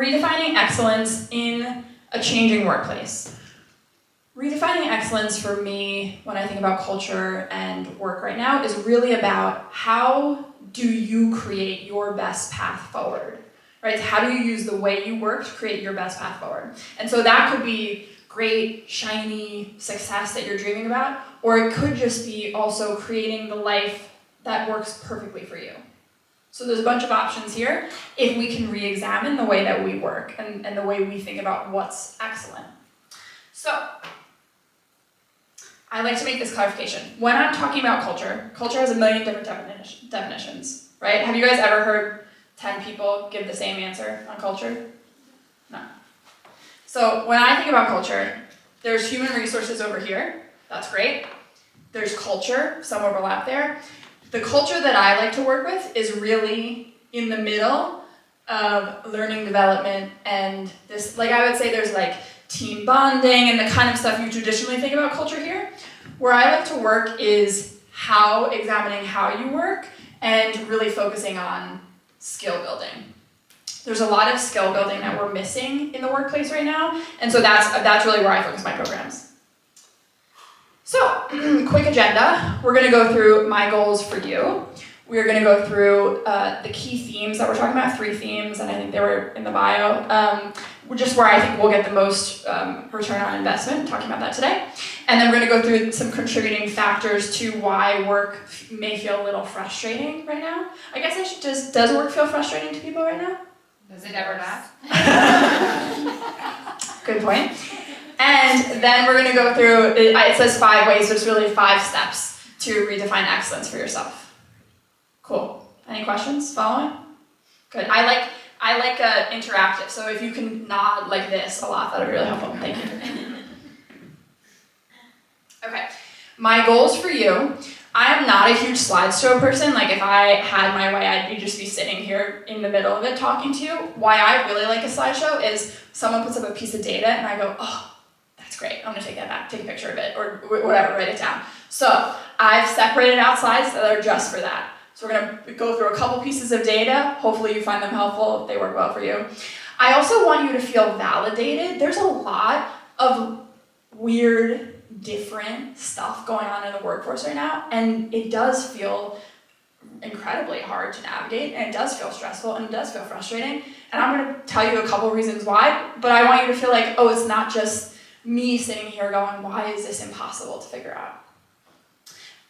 redefining excellence in a changing workplace. Redefining excellence for me, when I think about culture and work right now, is really about how do you create your best path forward, right? How do you use the way you work to create your best path forward? And so that could be great, shiny success that you're dreaming about, or it could just be also creating the life that works perfectly for you. So there's a bunch of options here if we can re-examine the way that we work and the way we think about what's excellent. So, I like to make this clarification. When I'm talking about culture has a million different definitions, right? Have you guys ever heard 10 people give the same answer on culture? No. So when I think about culture, there's human resources over here. That's great. There's culture, some overlap there. The culture that I like to work with is really in the middle of learning development and this, like I would say there's like team bonding and the kind of stuff you traditionally think about culture here. Where I like to work is examining how you work and really focusing on skill building. There's a lot of skill building that we're missing in the workplace right now, and so that's really where I focus my programs. So, quick agenda. We're going to go through my goals for you. We're going to go through the key themes that we're talking about, 3 themes, and I think they were in the bio, just where I think we'll get the most return on investment, talking about that today. And then we're going to go through some contributing factors to why work may feel a little frustrating right now. I guess I should does work feel frustrating to people right now? Does it ever not? Good point. And then we're going to go through, it says 5 ways, so it's really 5 steps to redefine excellence for yourself. Cool. Any questions? Following? Good. I like interactive, so if you can nod like this a lot, that would be really helpful. Thank you. Okay. My goals for you. I am not a huge slideshow person. Like if I had my way, I'd just be sitting here in the middle of it talking to you. Why I really like a slideshow is someone puts up a piece of data and I go, oh, that's great. I'm gonna take that back, take a picture of it, or whatever, write it down. So I've separated out slides that are just for that. So we're gonna go through a couple pieces of data. Hopefully you find them helpful, if they work well for you. I also want you to feel validated. There's a lot of weird, different stuff going on in the workforce right now, and it does feel incredibly hard to navigate, and it does feel stressful, and it does feel frustrating, and I'm going to tell you a couple reasons why, but I want you to feel like, oh, it's not just me sitting here going, why is this impossible to figure out?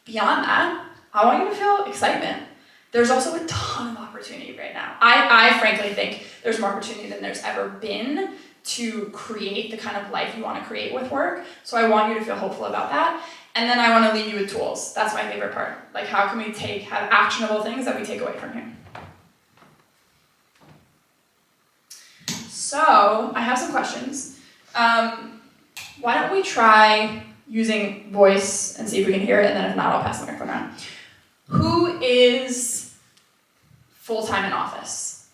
Beyond that, I want you to feel excitement. There's also a ton of opportunity right now. I frankly think there's more opportunity than there's ever been to create the kind of life you want to create with work. So I want you to feel hopeful about that. And then I want to leave you with tools. That's my favorite part. Like how can we have actionable things that we take away from here? So I have some questions. Why don't we try using voice and see if we can hear it, and then if not, I'll pass the microphone around. Who is full-time in office?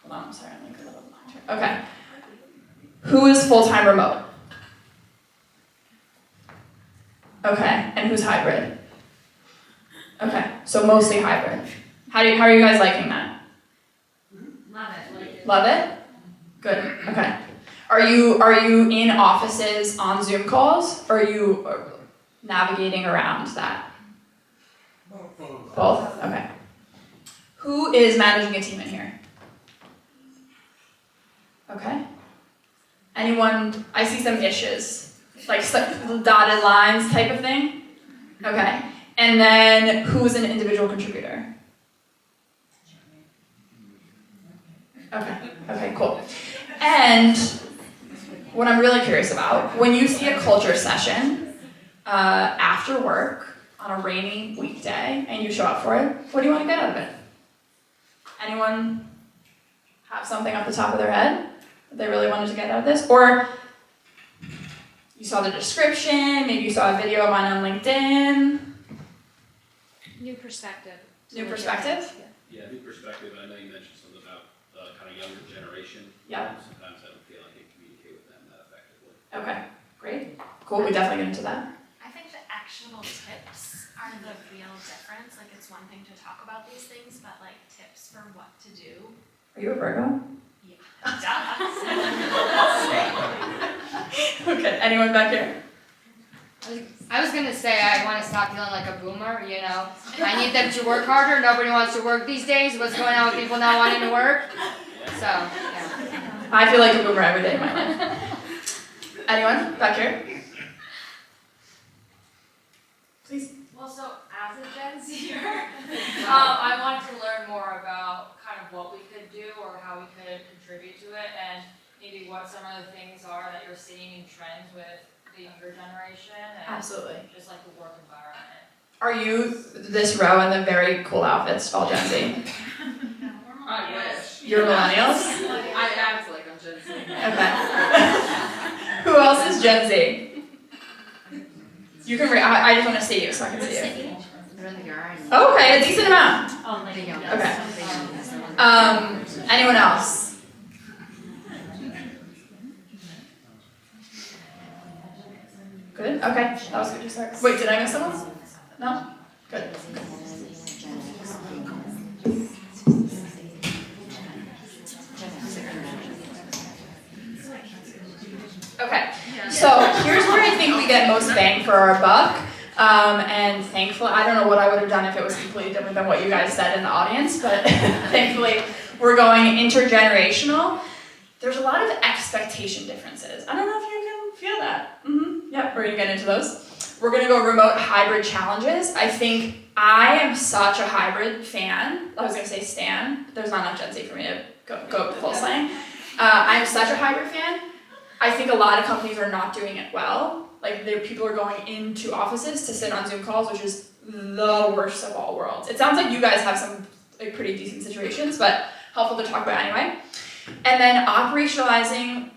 Hold on, I'm sorry, I'm like a little blind here. Okay. Who is full-time remote? Okay, and who's hybrid? Okay, so mostly hybrid. How are you guys liking that? Love it. Love it? Good, okay. Are you in offices on Zoom calls, or are you navigating around that? Both? Okay. Who is managing a team in here? Okay. Anyone? I see some issues, like dotted lines type of thing. Okay. And then who's an individual contributor? Okay, cool. And what I'm really curious about, when you see a culture session after work on a rainy weekday and you show up for it, what do you want to get out of it? Anyone have something off the top of their head that they really wanted to get out of this? Or you saw the description, maybe you saw a video of mine on LinkedIn. New perspective. New perspective? Yeah, new perspective. I know you mentioned something about kind of younger generation. Yeah. Sometimes I don't feel like I can communicate with them that effectively. Okay, great. Cool, we definitely get into that. I think the actionable tips are the real difference. Like it's one one thing to talk about these things, but like tips for what to do. Are you a Virgo? Duh. Okay, anyone back here? I was gonna say I want to stop feeling like a boomer, you know. I need them to work harder. Nobody wants to work these days. What's going on with people not wanting to work? So, yeah. I feel like a boomer every day of my life. Anyone back here? Please. Well, so as a Gen Zer, I wanted to learn more about kind of what we could do or how we could contribute to it, and maybe what some of the things are that you're seeing in trends with the younger generation and Absolutely. just like the work environment. Are you this row in the very cool outfits, all Gen Z? I wish. You're millennials? I act like I'm Gen Z. Okay. Who else is Gen Z? You can I just want to see you so I can see you. They're in the garden. Okay, a decent amount. Okay. Anyone else? Good? Okay, that was good to start. Wait, did I miss someone? No? Good. Okay, so here's where I think we get most bang for our buck. And thankfully, I don't know what I would have done if it was completely different than what you guys said in the audience, but thankfully we're going intergenerational. There's a lot of expectation differences. I don't know if you can feel that. Yep, we're gonna get into those. We're gonna go remote hybrid challenges. I think I am such a hybrid fan. I was gonna say stan. There's not enough Gen Z for me to go full slang. I'm such a hybrid fan. I think a lot of companies are not doing it well. Like people are going into offices to sit on Zoom calls, which is the worst of all worlds. It sounds like you guys have some like pretty decent situations, but helpful to talk about anyway. And then operationalizing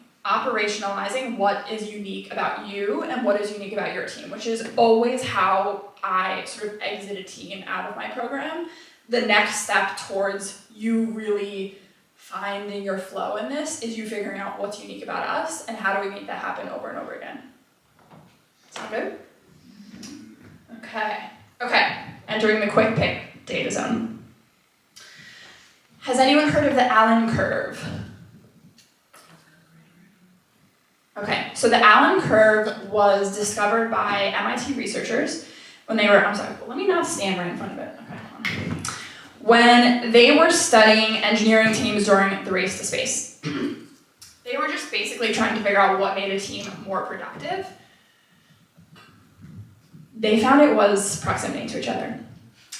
what is unique about you and what is unique about your team, which is always how I sort of exit a team out of my program. The next step towards you really finding your flow in this is you figuring out what's unique about us and how do we make that happen over and over again. Sound good? Okay, entering the quick pick data zone. Has anyone heard of the Allen curve? Okay, so the Allen curve was discovered by MIT researchers when they were, let me not stand right in front of it. Okay, hold on. When they were studying engineering teams during the race to space. They were just basically trying to figure out what made a team more productive. They found it was proximity to each other.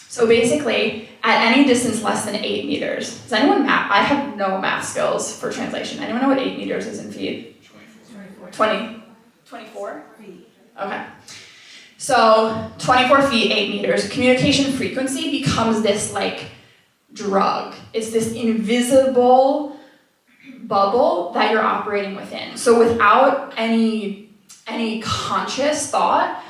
So basically, at any distance less than 8 meters, does anyone math? I have no math skills for translation. Anyone know what 8 meters is in feet? 24 feet. Okay. So 24 feet, 8 meters. Communication frequency becomes this like drug. It's this invisible bubble that you're operating within. So without any conscious thought,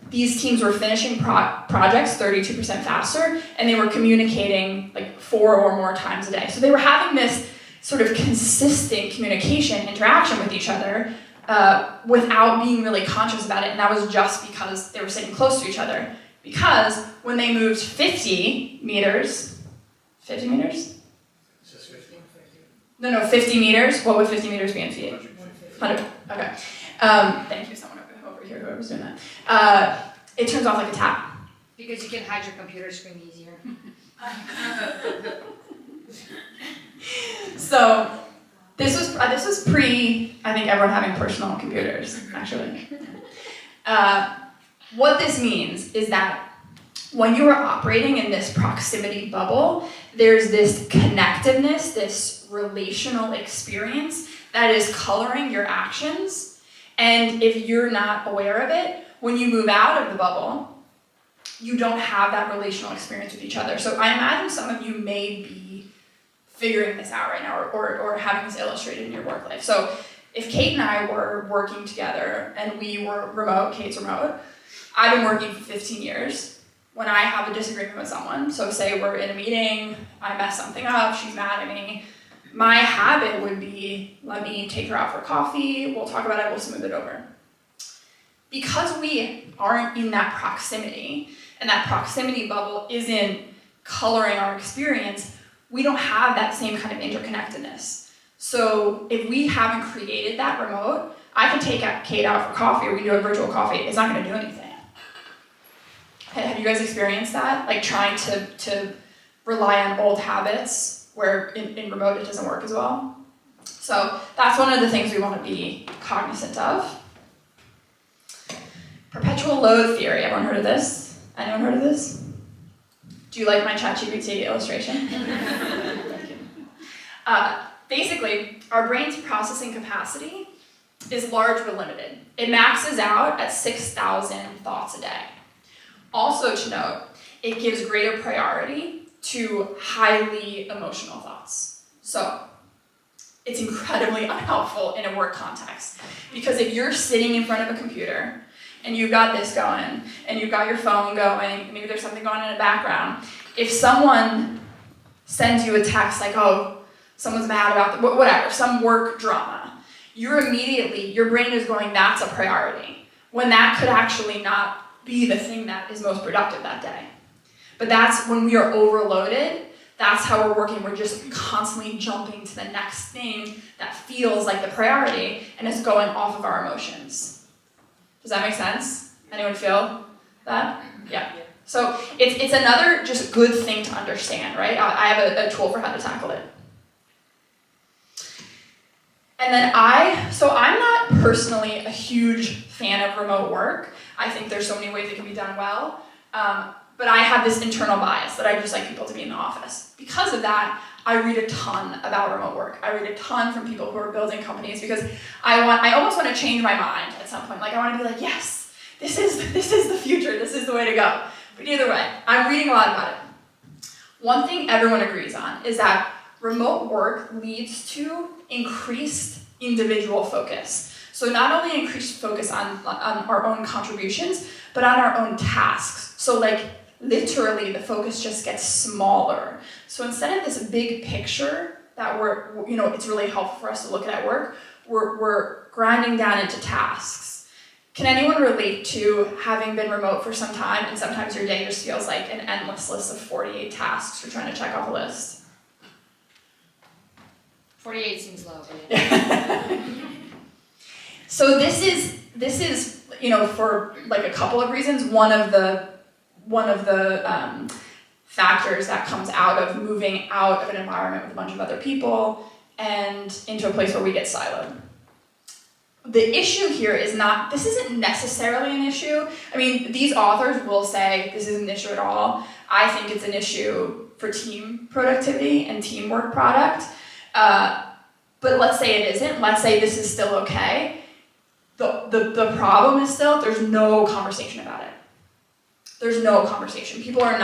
these teams were finishing projects 32% faster, and they were communicating like 4 or more times a day. So they were having this sort of consistent communication, interaction with each other without being really conscious about it, and that was just because they were sitting close to each other. Because when they moved 50 meters? It's just 50? No, 50 meters. What would 50 meters be in feet? 100. Okay. Thank you, someone over here, whoever's doing that. It turns off like a tap. Because you can hide your computer screen easier. So this was pre, I think, everyone having personal computers, actually. What this means is that when you are operating in this proximity bubble, there's this connectiveness, this relational experience that is coloring your actions. And if you're not aware of it, when you move out of the bubble, you don't have that relational experience with each other. So I imagine some of you may be figuring this out right now or having this illustrated in your work life. So if Kate and I were working together and we were remote, Kate's remote, I've been working for 15 years. When I have a disagreement with someone, so say we're in a meeting, I mess something up, she's mad at me, my habit would be, let me take her out for coffee, we'll talk about it, we'll smooth it over. Because we aren't in that proximity, and that proximity bubble isn't coloring our experience, we don't have that same kind of interconnectedness. So if we haven't created that remote, I can take Kate out for coffee, or we can do a virtual coffee, it's not gonna do anything. Have you guys experienced that? Like trying to rely on old habits where in remote it doesn't work as well? So that's one of the things we want to be cognizant of. Perpetual load theory, everyone heard of this? Anyone heard of this? Do you like my ChatGPT illustration? Thank you. Basically, our brain's processing capacity is large but limited. It maxes out at 6,000 thoughts a day. Also to note, it gives greater priority to highly emotional thoughts. So, it's incredibly unhelpful in a work context. Because if you're sitting in front of a computer, and you've got this going, and you've got your phone going, maybe there's something going on in the background, if someone sends you a text like, oh, someone's mad about whatever, some work drama, your brain is going, that's a priority, when that could actually not be the thing that is most productive that day. But that's when we are overloaded, that's how we're working. We're just constantly jumping to the next thing that feels like the priority and is going off of our emotions. Does that make sense? Anyone feel that? Yeah. So it's another just good thing to understand, right? I have a tool for how to tackle it. And then I'm not personally a huge fan of remote work. I think there's so many ways it can be done well. But I have this internal bias that I just like people to be in the office. Because of that, I read a ton about remote work. I read a ton from people who are building companies because I almost want to change my mind at some point. Like I want to be like, yes, this is the future. This is the way to go. But either way, I'm reading a lot about it. One thing everyone agrees on is that remote work leads to increased individual focus. So not only increased focus on our own contributions, but on our own tasks. So like literally the focus just gets smaller. So instead of this big picture that it's really helpful for us to look at work, we're grinding down into tasks. Can anyone relate to having been remote for some time and sometimes your day just feels like an endless list of 48 tasks you're trying to check off a list? 48 seems low, but yeah. So this is for like a couple of reasons. One of the factors that comes out of moving out of an environment with a bunch of other people and into a place where we get siloed. The issue here this isn't necessarily an issue. I mean, these authors will say this isn't an issue at all. I think it's an issue for team productivity and teamwork product. But let's say it isn't. Let's say this is still okay. The problem is still there's no conversation about it. There's no conversation. People are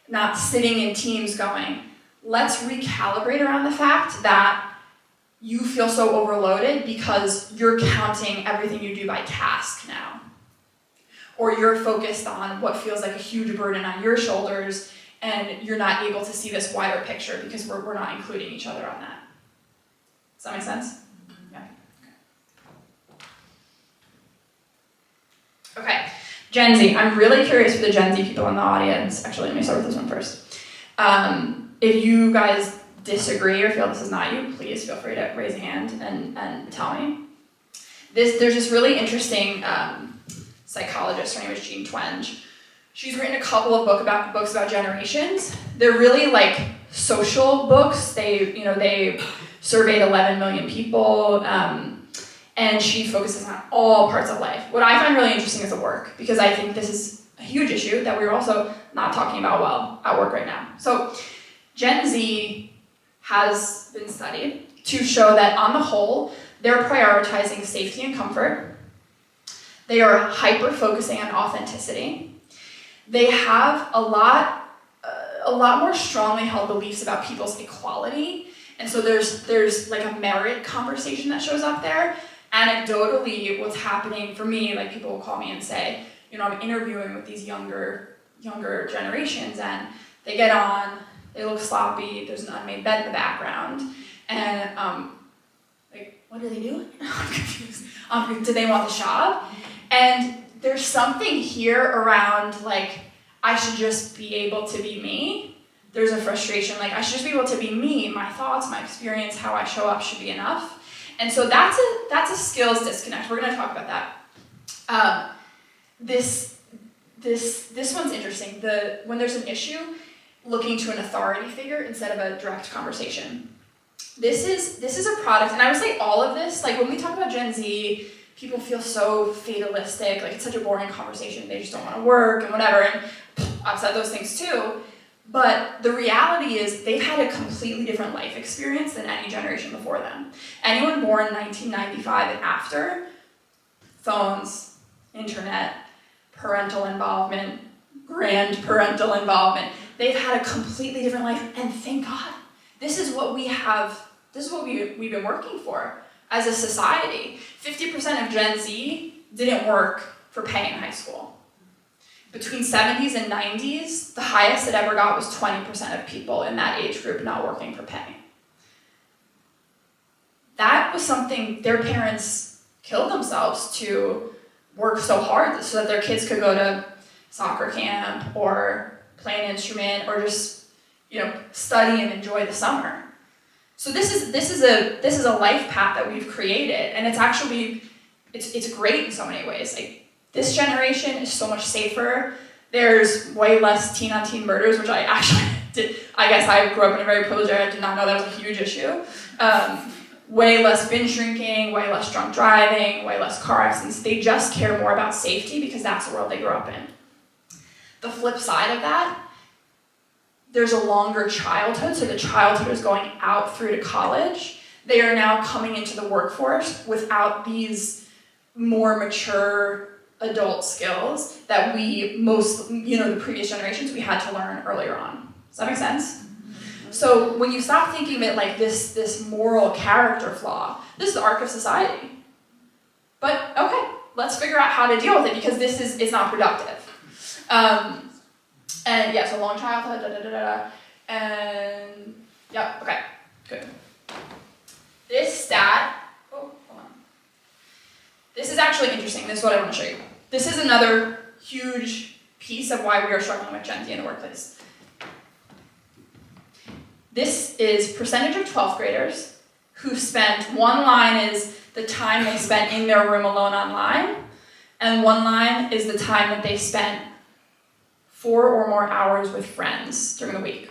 not sitting in teams going, let's recalibrate around the fact that you feel so overloaded because you're counting everything you do by task now. Or you're focused on what feels like a huge burden on your shoulders and you're not able to see this wider picture because we're not including each other on that. Does that make sense? Yeah. Okay. Gen Z. I'm really curious for the Gen Z people in the audience. Actually, let me start with this one first. If you guys disagree or feel this is not you, please feel free to raise a hand and tell me. There's this really interesting psychologist. Her name is Jean Twenge. She's written a couple of books about generations. They're really like social books. They surveyed 11 million people, and she focuses on all parts of life. What I find really interesting is the work, because I think this is a huge issue that we're also not talking about well at work right now. So Gen Z has been studied to show that on the whole, they're prioritizing safety and comfort. They are hyper-focusing on authenticity. They have a lot more strongly held beliefs about people's equality. And so there's like a merit conversation that shows up there. Anecdotally, what's happening for me, like people will call me and say, I'm interviewing with these younger generations, and they get on, they look sloppy, there's an unmade bed in the background, and like, what are they doing? I'm confused. Do they want the job? And there's something here around like, I should just be able to be me. There's a frustration, like I should just be able to be me, my thoughts, my experience, how I show up should be enough. And so that's a skills disconnect. We're gonna talk about that. This one's interesting. When there's an issue, looking to an authority figure instead of a direct conversation. This is a product, and I would say all of this, like when we talk about Gen Z, people feel so fatalistic, like it's such a boring conversation, they just don't want to work and whatever, and I've said those things too. But the reality is they've had a completely different life experience than any generation before them. Anyone born in 1995 and after, phones, internet, parental involvement, grandparental involvement, they've had a completely different life, and thank God. This is what we've been working for as a society. 50% of Gen Z didn't work for pay in high school. Between 70s and 90s, the highest it ever got was 20% of people in that age group not working for pay. That was something their parents killed themselves to work so hard so that their kids could go to soccer camp or play an instrument or just, study and enjoy the summer. So this is a life path that we've created, and it's actually it's great in so many ways. Like, this generation is so much safer. There's way less teen-on-teen murders, which I actually did. I guess I grew up in a very privileged area. I did not know that was a huge issue. Way less binge drinking, way less drunk driving, way less car accidents. They just care more about safety because that's the world they grew up in. The flip side of that, there's a longer childhood, so the childhood is going out through to college. They are now coming into the workforce without these more mature adult skills that the previous generations, we had to learn earlier on. Does that make sense? So when you stop thinking of it like this moral character flaw, this is the arc of society. But okay, let's figure out how to deal with it because it's not productive. And yeah, so long childhood, and yeah, okay, good. This stat, hold on. This is actually interesting. This is what I want to show you. This is another huge piece of why we are struggling with Gen Z in the workplace. This is percentage of 12th graders who spent, one line is the time they spent in their room alone online, and one line is the time that they spent 4 or more hours with friends during the week.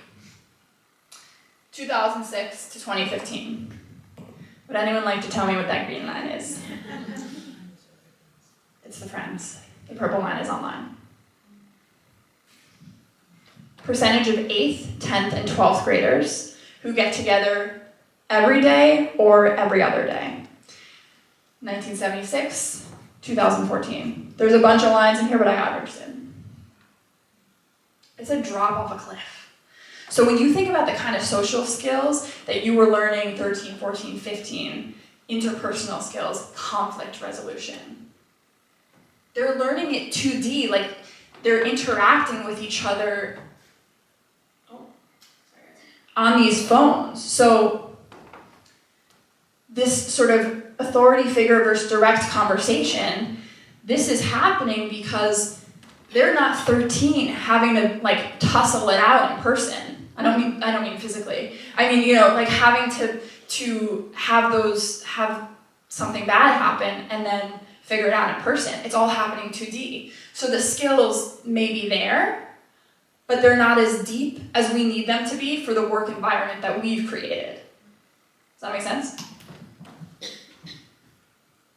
2006 to 2015. Would anyone like to tell me what that green line is? It's the friends. The purple line is online. Percentage of 8th, 10th, and 12th graders who get together every day or every other day. 1976, 2014. There's a bunch of lines in here, but I got interested. It's a drop off a cliff. So when you think about the kind of social skills that you were learning 13, 14, 15, interpersonal skills, conflict resolution, they're learning it 2D, like they're interacting with each other on these phones. So this sort of authority figure versus direct conversation, this is happening because they're not 13 having to like tussle it out in person. I don't mean physically. I mean, like having to have something bad happen and then figure it out in person. It's all happening 2D. So the skills may be there, but they're not as deep as we need them to be for the work environment that we've created. Does that make sense?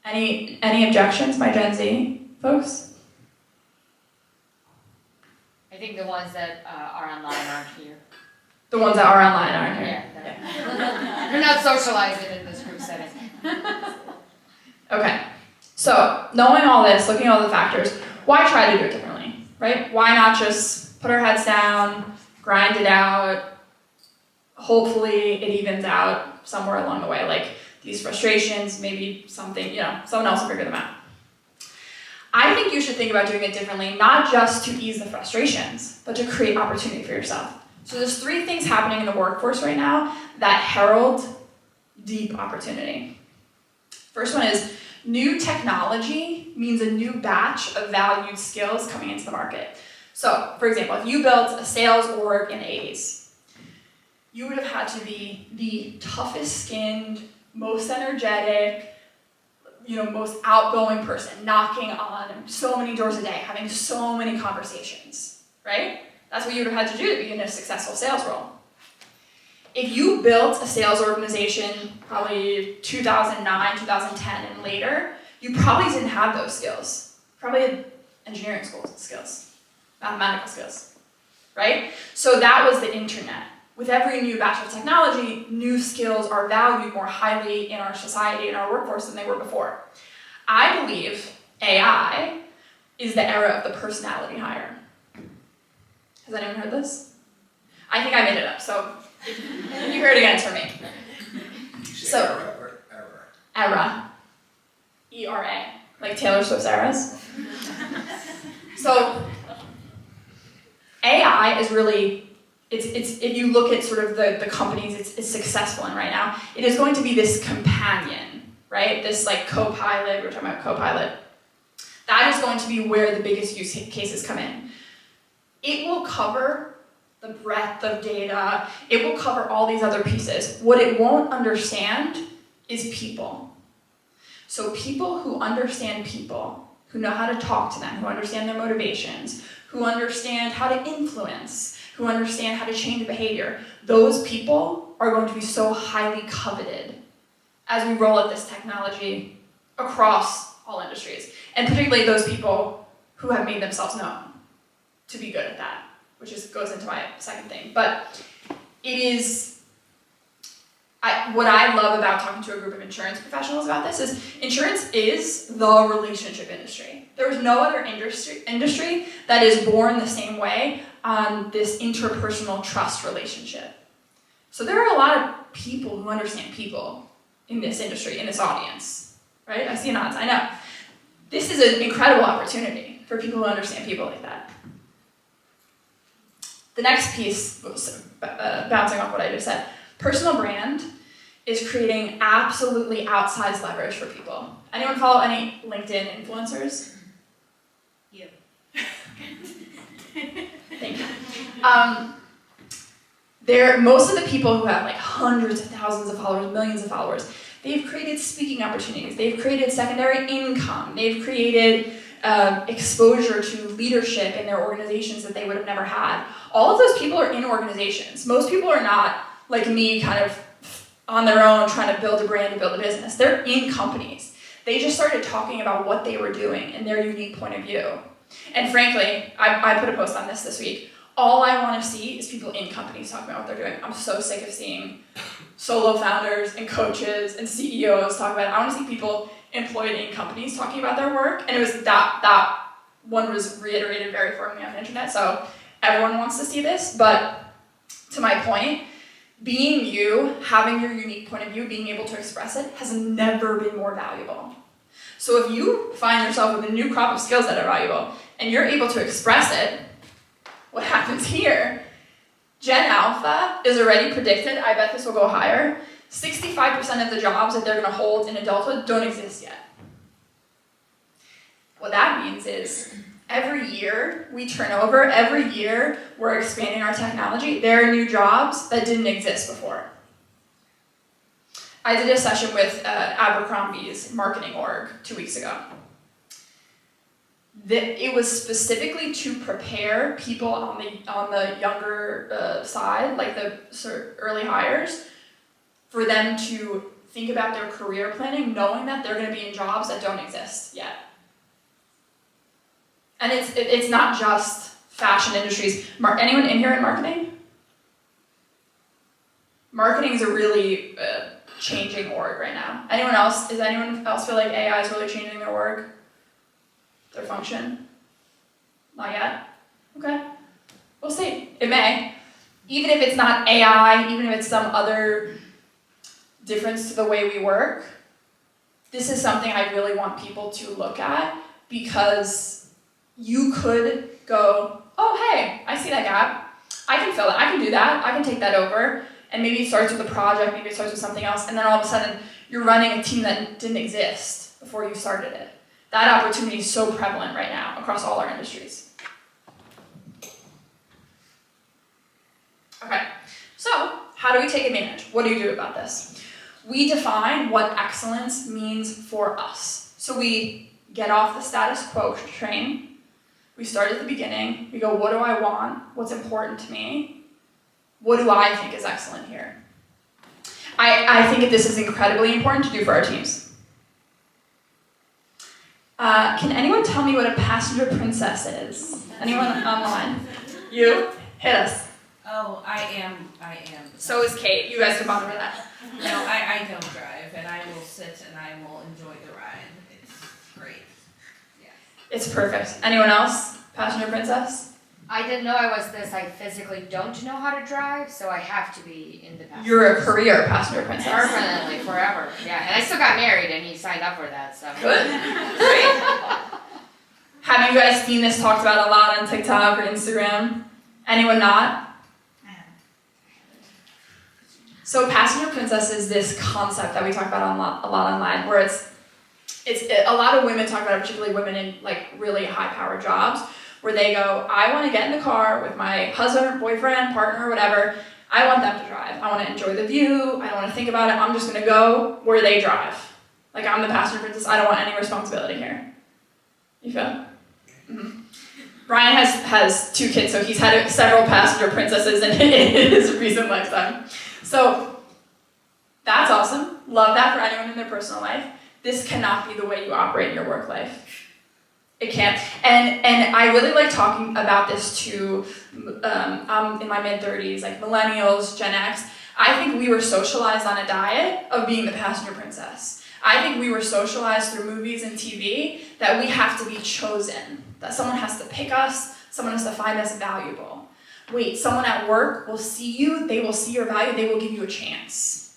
Any objections, my Gen Z folks? I think the ones that are online aren't here. The ones that are online aren't here. Yeah. They're not socializing in this group setting. Okay, so knowing all this, looking at all the factors, why try to do it differently, right? Why not just put our heads down, grind it out, hopefully it evens out somewhere along the way, like these frustrations, maybe something, someone else will figure them out. I think you should think about doing it differently, not just to ease the frustrations, but to create opportunity for yourself. So there's 3 things happening in the workforce right now that herald deep opportunity. First one is new technology means a new batch of valued skills coming into the market. So, for example, if you built a sales org in the 80s, you would have had to be the toughest skinned, most energetic, most outgoing person, knocking on so many doors a day, having so many conversations, right? That's what you would have had to do to be in a successful sales role. If you built a sales organization probably 2009, 2010 and later, you probably didn't have those skills. Probably had engineering school skills, mathematical skills, right? So that was the internet. With every new batch of technology, new skills are valued more highly in our society, in our workforce than they were before. I believe AI is the era of the personality hire. Has anyone heard this? I think I made it up, so if you hear it again, it's from me. So, era or error? Era. E-R-A. Like Taylor Swift's eras. So, AI is really, it's if you look at sort of the companies it's successful in right now, it is going to be this companion, right? This like co-pilot, we're talking about co-pilot. That is going to be where the biggest use cases come in. It will cover the breadth of data, it will cover all these other pieces. What it won't understand is people. So people who understand people, who know how to talk to them, who understand their motivations, who understand how to influence, who understand how to change behavior, those people are going to be so highly coveted as we roll out this technology across all industries. And particularly those people who have made themselves known to be good at that, which goes into my second thing. But it is, what I love about talking to a group of insurance professionals about this is insurance is the relationship industry. There is no other industry that is born the same way on this interpersonal trust relationship. So there are a lot of people who understand people in this industry, in this audience, right? I see nods, I know. This is an incredible opportunity for people who understand people like that. The next piece, bouncing off what I just said, personal brand is creating absolutely outsized leverage for people. Anyone follow any LinkedIn influencers? You. Thank you. Most of the people who have like hundreds of thousands of followers, millions of followers, they've created speaking opportunities, they've created secondary income, they've created exposure to leadership in their organizations that they would have never had. All of those people are in organizations. Most people are not like me, kind of on their own trying to build a brand and build a business. They're in companies. They just started talking about what they were doing and their unique point of view. And frankly, I put a post on this week. All I want to see is people in companies talking about what they're doing. I'm so sick of seeing solo founders and coaches and CEOs talk about it. I want to see people employed in companies talking about their work. And it was that one was reiterated very firmly on the internet. So everyone wants to see this. But to my point, being you, having your unique point of view, being able to express it has never been more valuable. So if you find yourself with a new crop of skills that are valuable and you're able to express it, what happens here? Gen Alpha is already predicted, I bet this will go higher, 65% of the jobs that they're going to hold in adulthood don't exist yet. What that means is every year we turn over, every year we're expanding our technology, there are new jobs that didn't exist before. I did a session with Abercrombie's marketing org 2 weeks ago. It was specifically to prepare people on the younger side, like the sort of early hires, for them to think about their career planning, knowing that they're going to be in jobs that don't exist yet. And it's not just fashion industries. Anyone in here in marketing? Marketing is a really changing org right now. Anyone else? Does anyone else feel like AI is really changing their org? Their function? Not yet? Okay. We'll see. It may. Even if it's not AI, even if it's some other difference to the way we work, this is something I really want people to look at, because you could go, oh, hey, I see that gap. I can fill it. I can do that. I can take that over. And maybe it starts with a project, maybe it starts with something else, and then all of a sudden you're running a team that didn't exist before you started it. That opportunity is so prevalent right now across all our industries. Okay, so How do we take advantage? What do you do about this? We define what excellence means for us. So we get off the status quo train. We start at the beginning. We go, what do I want? What's important to me? What do I think is excellent here? I think this is incredibly important to do for our teams. Can anyone tell me what a passenger princess is? Anyone online? You? Hit us. Oh, I am. So is Kate. You guys can bond over that. No, I don't drive, and I will sit and I will enjoy the ride. It's great. It's perfect. Anyone else? Passenger princess? I didn't know I was this. I physically don't know how to drive, so I have to be in the passenger. You're a career passenger princess. Permanently, forever. Yeah, and I still got married, and he signed up for that, so. Good. Great. Have you guys seen this talked about a lot on TikTok or Instagram? Anyone not? So passenger princess is this concept that we talk about a lot online, where it's a lot of women talk about it, particularly women in like really high-powered jobs, where they go, I want to get in the car with my husband, boyfriend, partner, whatever. I want them to drive. I want to enjoy the view. I don't want to think about it. I'm just going to go where they drive. Like, I'm the passenger princess. I don't want any responsibility here. You feel? Mm-hmm. Brian has 2 kids, so he's had several passenger princesses in his recent lifetime. So that's awesome. Love that for anyone in their personal life. This cannot be the way you operate in your work life. It can't. And I really like talking about this to, I'm in my mid-30s, like millennials, Gen X. I think we were socialized on a diet of being the passenger princess. I think we were socialized through movies and TV that we have to be chosen, that someone has to pick us, someone has to find us valuable. Wait, someone at work will see you, they will see your value, they will give you a chance.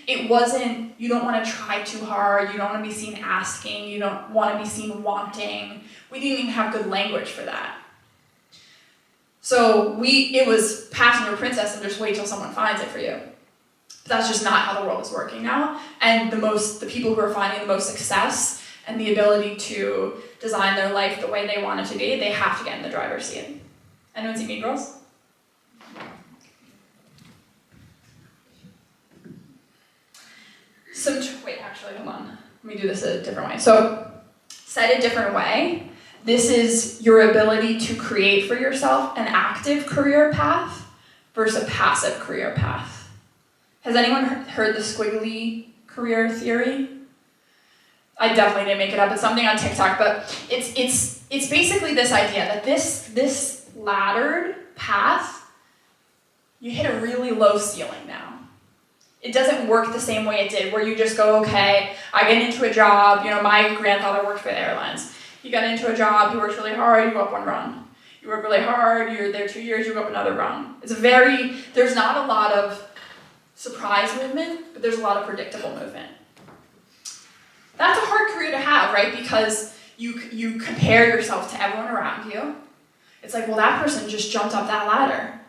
It wasn't, you don't want to try too hard, you don't want to be seen asking, you don't want to be seen wanting. We didn't even have good language for that. So it was passenger princess and just wait till someone finds it for you. That's just not how the world is working now. And the people who are finding the most success and the ability to design their life the way they want it to be, they have to get in the driver's seat. Anyone see Mean Girls? Wait, actually, hold on. Let me do this a different way. So, said a different way, this is your ability to create for yourself an active career path versus a passive career path. Has anyone heard the squiggly career theory? I definitely didn't make it up. It's something on TikTok, but it's basically this idea that this laddered path, you hit a really low ceiling now. It doesn't work the same way it did, where you just go, okay, I get into a job. My grandfather worked for the airlines. He got into a job, he works really hard, you go up 1 rung. You work really hard, you're there 2 years, you go up another rung. There's not a lot of surprise movement, but there's a lot of predictable movement. That's a hard career to have, right? Because you compare yourself to everyone around you. It's like, well, that person just jumped up that ladder.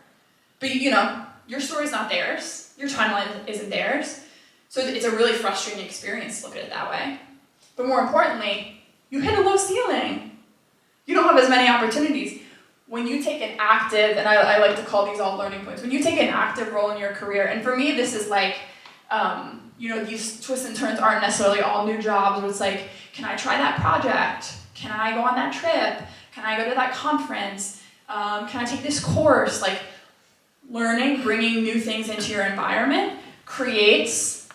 But your story's not theirs. Your timeline isn't theirs. So it's a really frustrating experience to look at it that way. But more importantly, you hit a low ceiling. You don't have as many opportunities. When you take an active, and I like to call these all learning points, when you take an active role in your career, and for me this is like, these twists and turns aren't necessarily all new jobs, but it's like, can I try that project? Can I go on that trip? Can I go to that conference? Can I take this course? Like, learning, bringing new things into your environment creates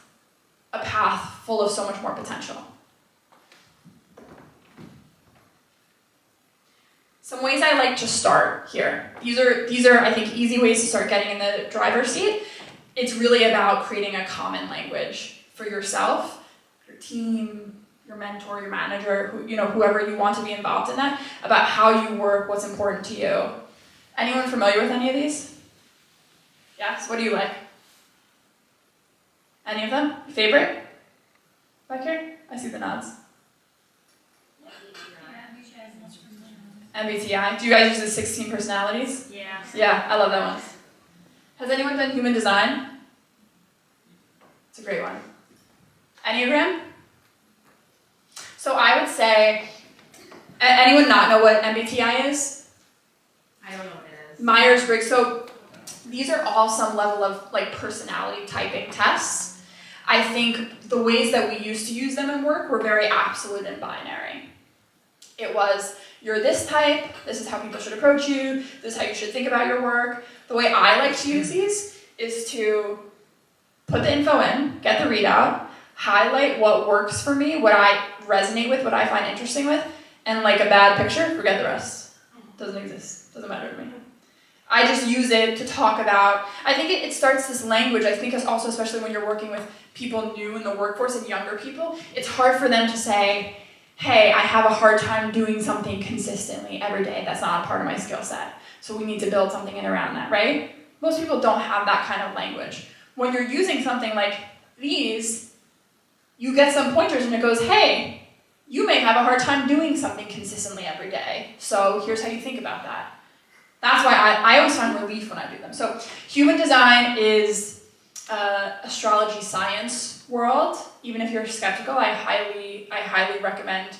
a path full of so much more potential. Some ways I like to start here. These are I think, easy ways to start getting in the driver's seat. It's really about creating a common language for yourself, your team, your mentor, your manager, whoever you want to be involved in that, about how you work, what's important to you. Anyone familiar with any of these? Yes? What do you like? Any of them? Favorite? Back here? I see the nods. MBTI. Do you guys use the 16 personalities? Yeah. Yeah, I love that one. Has anyone done human design? It's a great one. Enneagram? So I would say, anyone not know what MBTI is? I don't know what it is. Myers-Briggs. So these are all some level of like personality typing tests. I think the ways that we used to use them in work were very absolute and binary. It was, you're this type, this is how people should approach you, this is how you should think about your work. The way I like to use these is to put the info in, get the readout, highlight what works for me, what I resonate with, what I find interesting with, and like a bad picture, forget the rest. Doesn't exist, doesn't matter to me. I just use it to talk about, I think it starts this language. I think it's also, especially when you're working with people new in the workforce and younger people, it's hard for them to say, hey, I have a hard time doing something consistently every day. That's not a part of my skill set. So we need to build something in around that, right? Most people don't have that kind of language. When you're using something like these, you get some pointers and it goes, hey, you may have a hard time doing something consistently every day. So here's how you think about that. That's why I always find relief when I do them. So human design is astrology science world. Even if you're skeptical, I highly recommend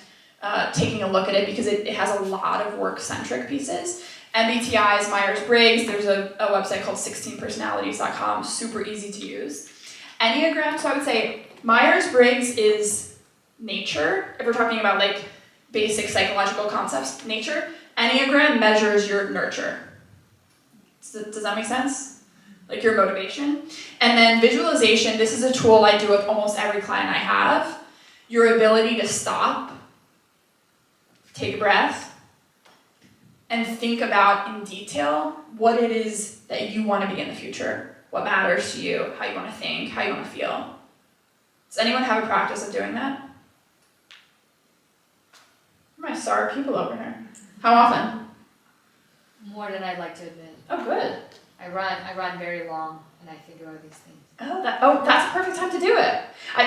taking a look at it because it has a lot of work-centric pieces. MBTI is Myers-Briggs. There's a website called 16personalities.com, super easy to use. Enneagram, so I would say Myers-Briggs is nature. If we're talking about like basic psychological concepts, nature. Enneagram measures your nurture. Does that make sense? Like your motivation. And then visualization, this is a tool I do with almost every client I have. Your ability to stop, take a breath, and think about in detail what it is that you want to be in the future, what matters to you, how you want to think, how you want to feel. Does anyone have a practice of doing that? My star people over here. How often? More than I'd like to admit. Oh, good. I run very long, and I think about these things. That's a perfect time to do it.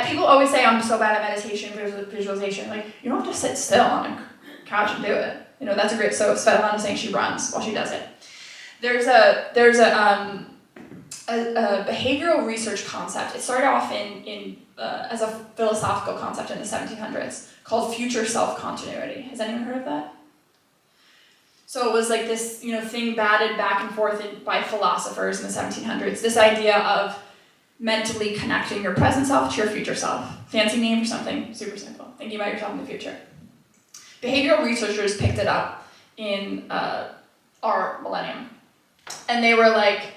People always say I'm so bad at meditation, visualization. Like, you don't have to sit still on a couch and do it. You know, that's a great. So Svetlana is saying she runs while she does it. There's a behavioral research concept. It started off as a philosophical concept in the 1700s called future self continuity. Has anyone heard of that? So it was like this, thing batted back and forth by philosophers in the 1700s. This idea of mentally connecting your present self to your future self. Fancy name for something super simple. Thinking about yourself in the future. Behavioral researchers picked it up in our millennium. And they were like,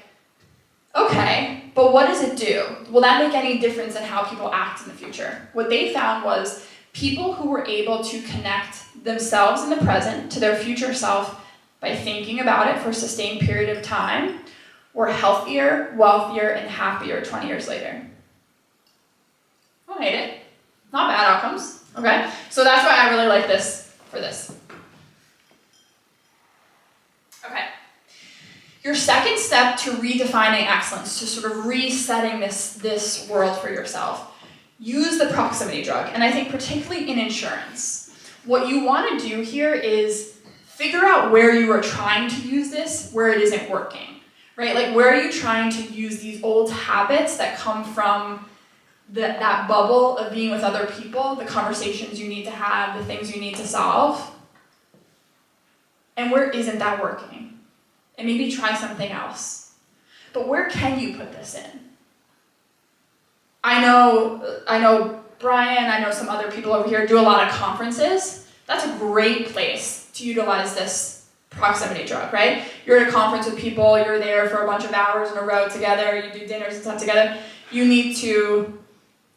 okay, but what does it do? Will that make any difference in how people act in the future? What they found was people who were able to connect themselves in the present to their future self by thinking about it for a sustained period of time were healthier, wealthier, and happier 20 years later. I don't hate it. Not bad outcomes, okay? So that's why I really like this for this. Okay. Your second step to redefining excellence, to sort of resetting this world for yourself, use the proximity drug. And I think particularly in insurance, what you want to do here is figure out where you are trying to use this, where it isn't working, right? Like, where are you trying to use these old habits that come from that bubble of being with other people, the conversations you need to have, the things you need to solve, and where isn't that working? And maybe try something else. But where can you put this in? I know Brian, I know some other people over here do a lot of conferences. That's a great place to utilize this proximity drug, right? You're at a conference with people, you're there for a bunch of hours in a row together, you do dinners and stuff together. You need to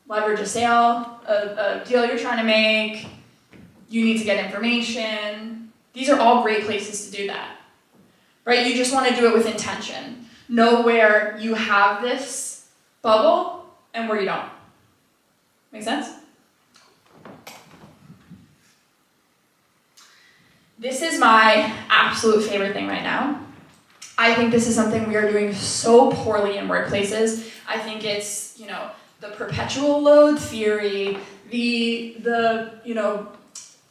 leverage a sale, a deal you're trying to make. You need to get information. These are all great places to do that, right? You just want to do it with intention. Know where you have this bubble and where you don't. Make sense? This is my absolute favorite thing right now. I think this is something we are doing so poorly in workplaces. I think it's, the perpetual load theory, the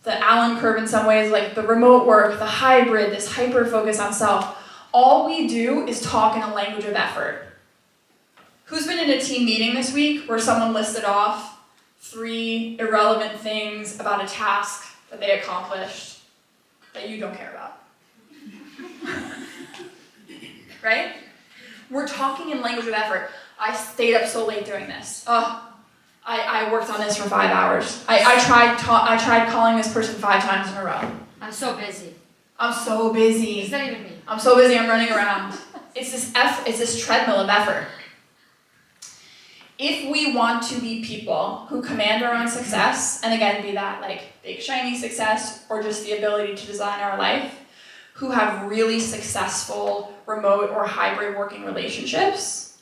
Allen curve in some ways, like the remote work, the hybrid, this hyper focus on self. All we do is talk in a language of effort. Who's been in a team meeting this week where someone listed off 3 irrelevant things about a task that they accomplished that you don't care about? Right? We're talking in language of effort. I stayed up so late doing this. I worked on this for 5 hours. I tried calling this person 5 times in a row. I'm so busy. I'm so busy. Is that even me? I'm so busy, I'm running around. It's this treadmill of effort. If we want to be people who command our own success, and again, be that like big shiny success or just the ability to design our life, who have really successful remote or hybrid working relationships,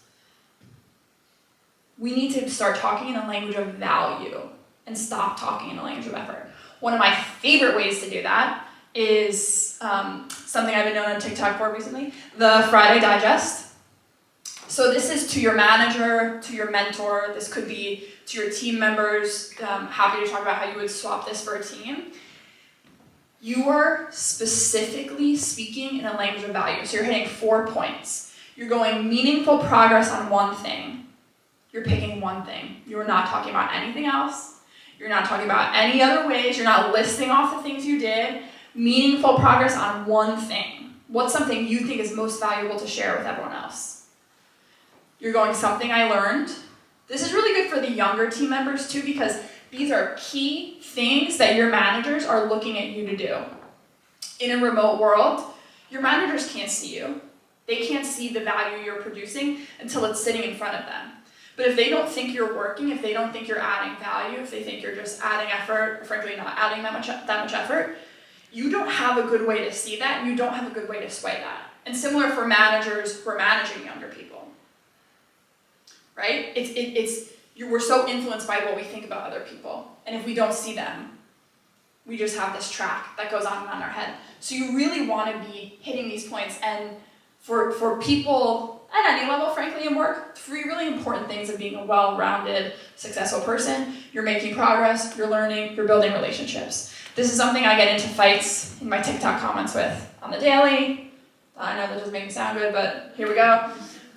we need to start talking in a language of value and stop talking in a language of effort. One of my favorite ways to do that is something I've been known on TikTok for recently, the Friday Digest. So this is to your manager, to your mentor, this could be to your team members. Happy to talk about how you would swap this for a team. You are specifically speaking in a language of value. So you're hitting 4 points. You're going meaningful progress on one thing. You're picking one thing. You're not talking about anything else. You're not talking about any other ways. You're not listing off the things you did. Meaningful progress on one thing. What's something you think is most valuable to share with everyone else? You're going something I learned. This is really good for the younger team members too, because these are key things that your managers are looking at you to do. In a remote world, your managers can't see you. They can't see the value you're producing until it's sitting in front of them. But if they don't think you're working, if they don't think you're adding value, if they think you're just adding effort, or frankly not adding that much effort, you don't have a good way to see that, and you don't have a good way to sway that. And similar for managers who are managing younger people. Right? We're so influenced by what we think about other people. And if we don't see them, we just have this track that goes on and on in our head. So you really want to be hitting these points. And for people at any level, frankly, in work, 3 really important things of being a well-rounded, successful person. You're making progress, you're learning, you're building relationships. This is something I get into fights in my TikTok comments with on the daily. I know that doesn't make me sound good, but here we go.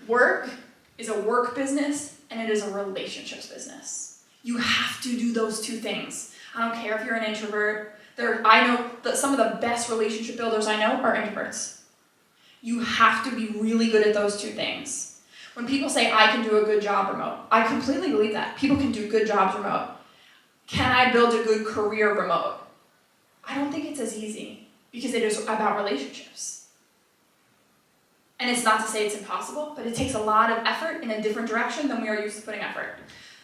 Work is a work business, and it is a relationships business. You have to do those 2 things. I don't care if you're an introvert. I know that some of the best relationship builders I know are introverts. You have to be really good at those 2 things. When people say, I can do a good job remote, I completely believe that. People can do good jobs remote. Can I build a good career remote? I don't think it's as easy, because it is about relationships. And it's not to say it's impossible, but it takes a lot of effort in a different direction than we are used to putting effort.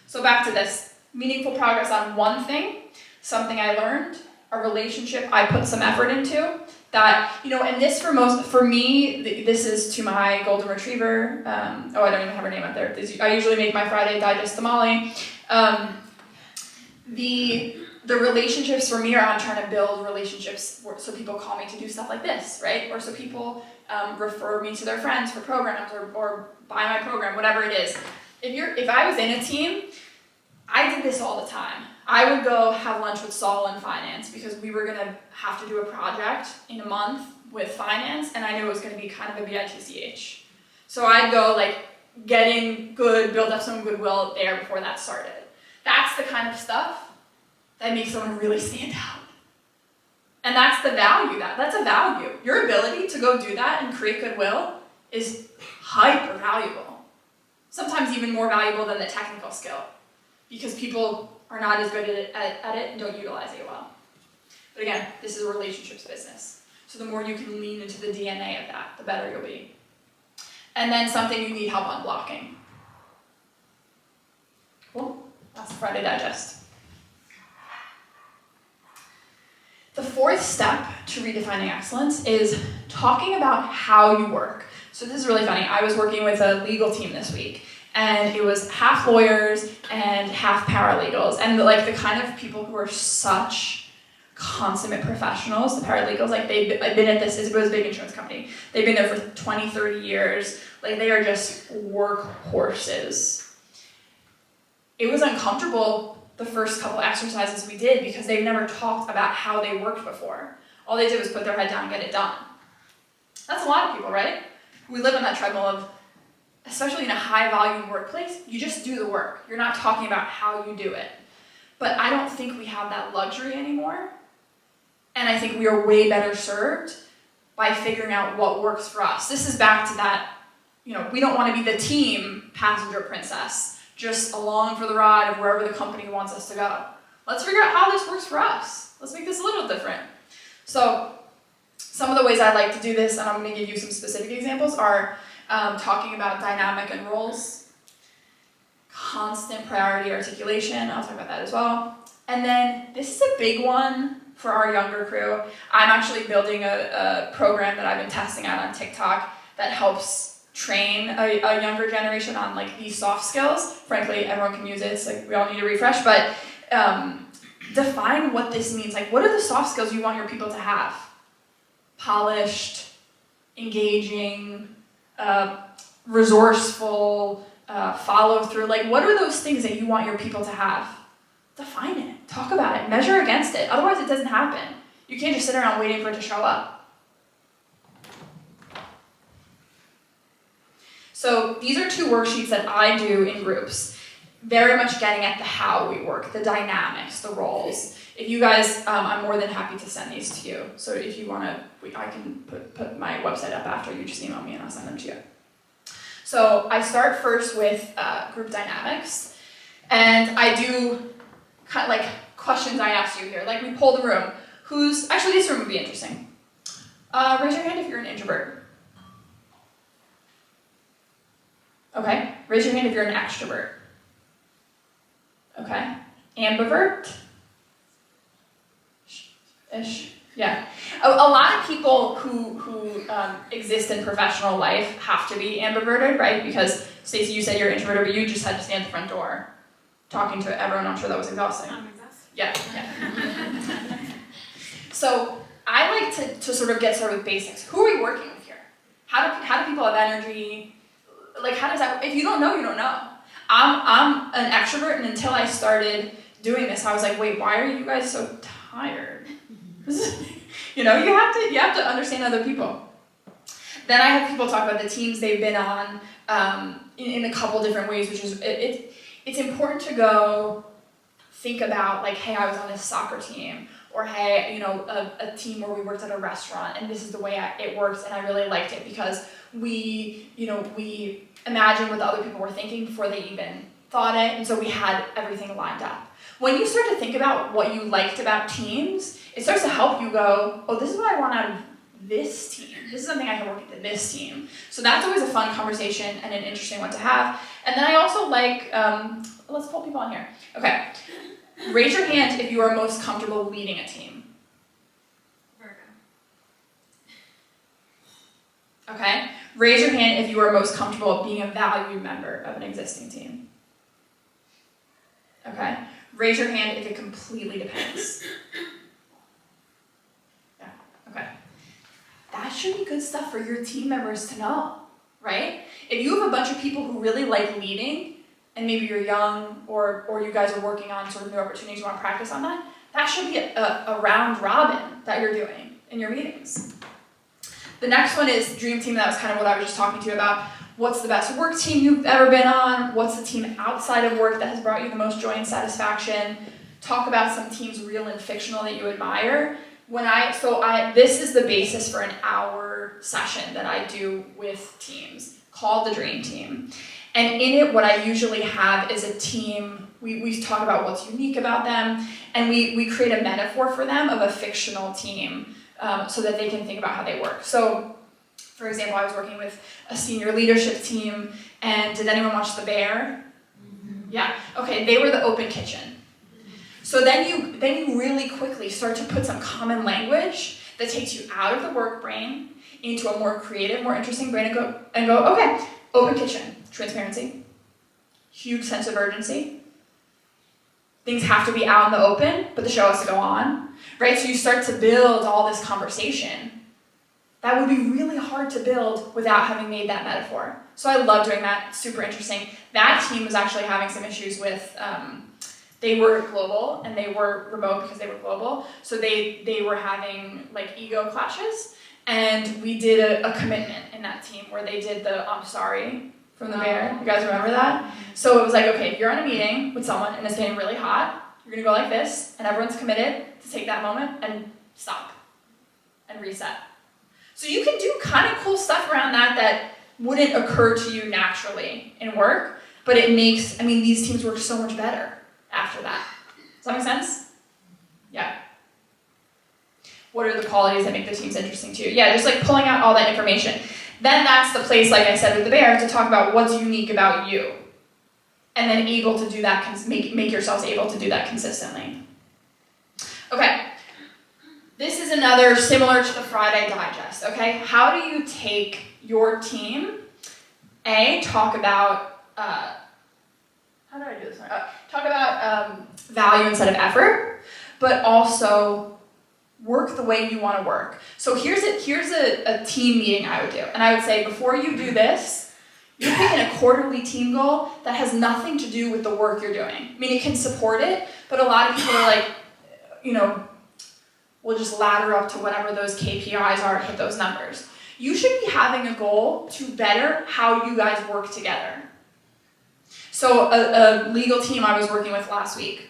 So back to this, meaningful progress on one thing, something I learned, a relationship I put some effort into, that, and this for me, this is to my golden retriever. I don't even have her name up there. I usually make my Friday Digest tamale. The relationships for me are I'm trying to build relationships so people call me to do stuff like this, right? Or so people refer me to their friends for programs or buy my program, whatever it is. If I was in a team, I did this all the time. I would go have lunch with Saul in finance because we were going to have to do a project in a month with finance, and I knew it was going to be kind of a bitch. So I'd go get in good, build up some goodwill there before that started. That's the kind of stuff that makes someone really stand out. And that's the value, that's a value. Your ability to go do that and create goodwill is hyper valuable. Sometimes even more valuable than the technical skill, because people are not as good at it and don't utilize it well. But again, this is a relationships business. So the more you can lean into the DNA of that, the better you'll be. And then something you need help on blocking. Cool, that's the Friday Digest. The 4th step to redefining excellence is talking about how you work. So this is really funny. I was working with a legal team this week, and it was half lawyers and half paralegals, and the kind of people who are such consummate professionals, the paralegals, they've been at this, it was a big insurance company. They've been there for 20, 30 years. They are just workhorses. It was uncomfortable the first couple exercises we did because they've never talked about how they worked before. All they did was put their head down and get it done. That's a lot of people, right? We live on that treadmill of, especially in a high volume workplace, you just do the work. You're not talking about how you do it. But I don't think we have that luxury anymore. And I think we are way better served by figuring out what works for us. This is back to that, we don't want to be the team passenger princess, just along for the ride of wherever the company wants us to go. Let's figure out how this works for us. Let's make this a little different. So some of the ways I like to do this, and I'm going to give you some specific examples, are talking about dynamic and roles, constant priority articulation, I'll talk about that as well. And then this is a big one for our younger crew. I'm actually building a program that I've been testing out on TikTok that helps train a younger generation on like these soft skills. Frankly, everyone can use it, it's like we all need a refresh, but define what this means. Like, what are the soft skills you want your people to have? Polished, engaging, resourceful, follow through. Like, what are those things that you want your people to have? Define it, talk about it, measure against it. Otherwise, it doesn't happen. You can't just sit around waiting for it to show up. So these are 2 worksheets that I do in groups, very much getting at the how we work, the dynamics, the roles. If you guys, I'm more than happy to send these to you. So if you want to, I can put my website up after. You just email me and I'll send them to you. So I start first with group dynamics, and I do kind of like questions I asked you here. Like, we poll the room. Actually, this room would be interesting. Raise your hand if you're an introvert. Okay. Raise your hand if you're an extrovert. Okay. Ambivert? Ish. Yeah. A lot of people who exist in professional life have to be ambiverted, right? Because, Stacey, you said you're introverted, but you just had to stand at the front door talking to everyone. I'm sure that was exhausting. Yeah. So I like to sort of get started with basics. Who are we working with here? How do people have energy? Like, how does that work? If you don't know, you don't know. I'm an extrovert, and until I started doing this, I was like, wait, why are you guys so tired? You have to understand other people. Then I have people talk about the teams they've been on in a couple different ways, which is it's important to go think about, like, hey, I was on this soccer team, or hey, a team where we worked at a restaurant, and this is the way it works, and I really liked it because we imagined what the other people were thinking before they even thought it, and so we had everything lined up. When you start to think about what you liked about teams, it starts to help you go, oh, this is what I want out of this team. This is something I can work into this team. So that's always a fun conversation and an interesting one to have. And then I also like, let's pull people on here. Okay, raise your hand if you are most comfortable leading a team. Virgo. Okay, raise your hand if you are most comfortable being a valued member of an existing team. Okay, raise your hand if it completely depends. Yeah, okay. That should be good stuff for your team members to know, right? If you have a bunch of people who really like leading, and maybe you're young, or you guys are working on sort of new opportunities, you want to practice on that, that should be a round robin that you're doing in your meetings. The next one is Dream Team. That was kind of what I was just talking to you about. What's the best work team you've ever been on? What's the team outside of work that has brought you the most joy and satisfaction? Talk about some teams, real and fictional, that you admire. This is the basis for an hour session that I do with teams called the Dream Team. And in it, what I usually have is a team, we talk about what's unique about them, and we create a metaphor for them of a fictional team so that they can think about how they work. So, for example, I was working with a senior leadership team, and did anyone watch The Bear? Mm-hmm. Yeah, okay, they were the open kitchen. So then you really quickly start to put some common language that takes you out of the work brain into a more creative, more interesting brain, and go, okay, open kitchen, transparency, huge sense of urgency. Things have to be out in the open, but the show has to go on, right? So you start to build all this conversation that would be really hard to build without having made that metaphor. So I love doing that, super interesting. That team was actually having some issues with, they were global and they were remote because they were global. So they were having like ego clashes, and we did a commitment in that team where they did the I'm sorry from The Bear. You guys remember that? So it was like, okay, if you're on a meeting with someone and it's getting really hot, you're gonna go like this, and everyone's committed to take that moment and stop and reset. So you can do kind of cool stuff around that wouldn't occur to you naturally in work, but it makes, these teams work so much better after that. Does that make sense? Yeah. What are the qualities that make the teams interesting to you? Yeah, just like pulling out all that information. Then that's the place, like I said with the bear, to talk about what's unique about you. And then able to do that, make yourselves able to do that consistently. Okay. This is another similar to the Friday Digest, okay? How do you take your team, talk about, how do I do this one? Talk about value instead of effort, but also work the way you want to work. So here's a team meeting I would do. And I would say, before you do this, you're picking a quarterly team goal that has nothing to do with the work you're doing. It can support it, but a lot of people are like, we'll just ladder up to whatever those KPIs are to hit those numbers. You should be having a goal to better how you guys work together. So a legal team I was working with last week,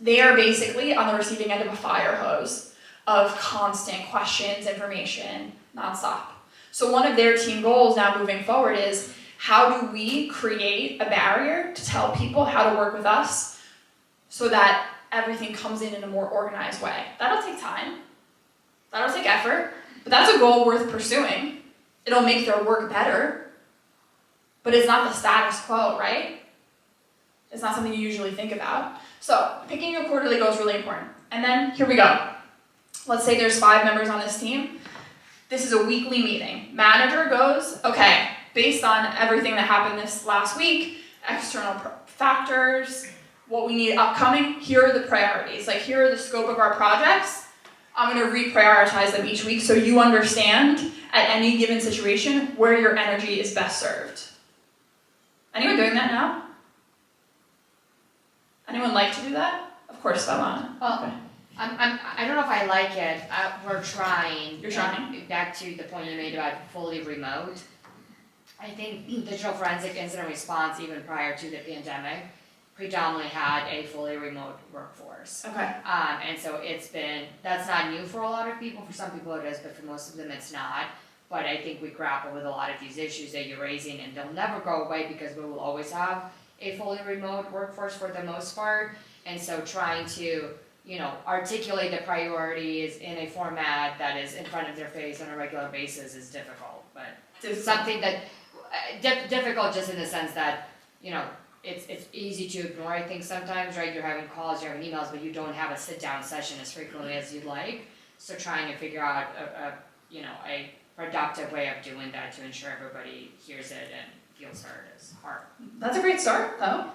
they are basically on the receiving end of a fire hose of constant questions, information, nonstop. So one of their team goals now moving forward is, how do we create a barrier to tell people how to work with us so that everything comes in a more organized way? That'll take time. That'll take effort. But that's a goal worth pursuing. It'll make their work better. But it's not the status quo, right? It's not something you usually think about. So picking your quarterly goal is really important. And then here we go. Let's say there's 5 members on this team. This is a weekly meeting. Manager goes, okay, based on everything that happened this last week, external factors, what we need upcoming, here are the priorities. Like, here are the scope of our projects. I'm going to reprioritize them each week so you understand at any given situation where your energy is best served. Anyone doing that now? Anyone like to do that? Of course, Savannah. Well, Okay. I don't know if I like it. We're trying. You're trying? Back to the point you made about fully remote. I think digital forensic incident response, even prior to the pandemic, predominantly had a fully remote workforce. Okay. And so that's not new for a lot of people. For some people it is, but for most of them it's not. But I think we grapple with a lot of these issues that you're raising, and they'll never go away because we will always have a fully remote workforce for the most part. And so trying to, articulate the priorities in a format that is in front of their face on a regular basis is difficult. But it's something that, difficult just in the sense that, it's easy to ignore, I think, sometimes, right? You're having calls, you're having emails, but you don't have a sit-down session as frequently as you'd like. So trying to figure out a productive way of doing that to ensure everybody hears it and feels heard is hard. That's a great start, though.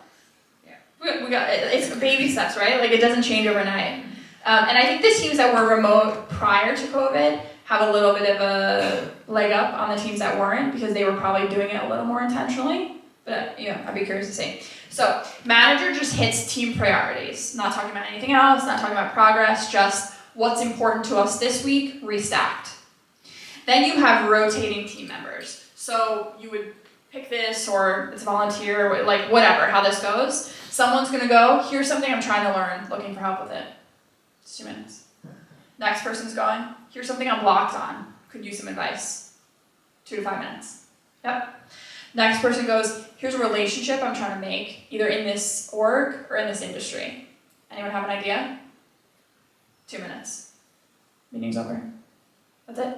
Yeah. We got it's baby steps, right? Like, it doesn't change overnight. And I think the teams that were remote prior to COVID have a little bit of a leg up on the teams that weren't, because they were probably doing it a little more intentionally. But I'd be curious to see. So manager just hits team priorities, not talking about anything else, not talking about progress, just what's important to us this week, restacked. Then you have rotating team members. So you would pick this, or it's volunteer, like whatever, how this goes. Someone's gonna go, here's something I'm trying to learn, looking for help with it. It's 2 minutes. Next person's going, here's something I'm blocked on, could use some advice. 2 to 5 minutes. Yep. Next person goes, here's a relationship I'm trying to make, either in this org or in this industry. Anyone have an idea? 2 minutes. Meeting's over. That's it.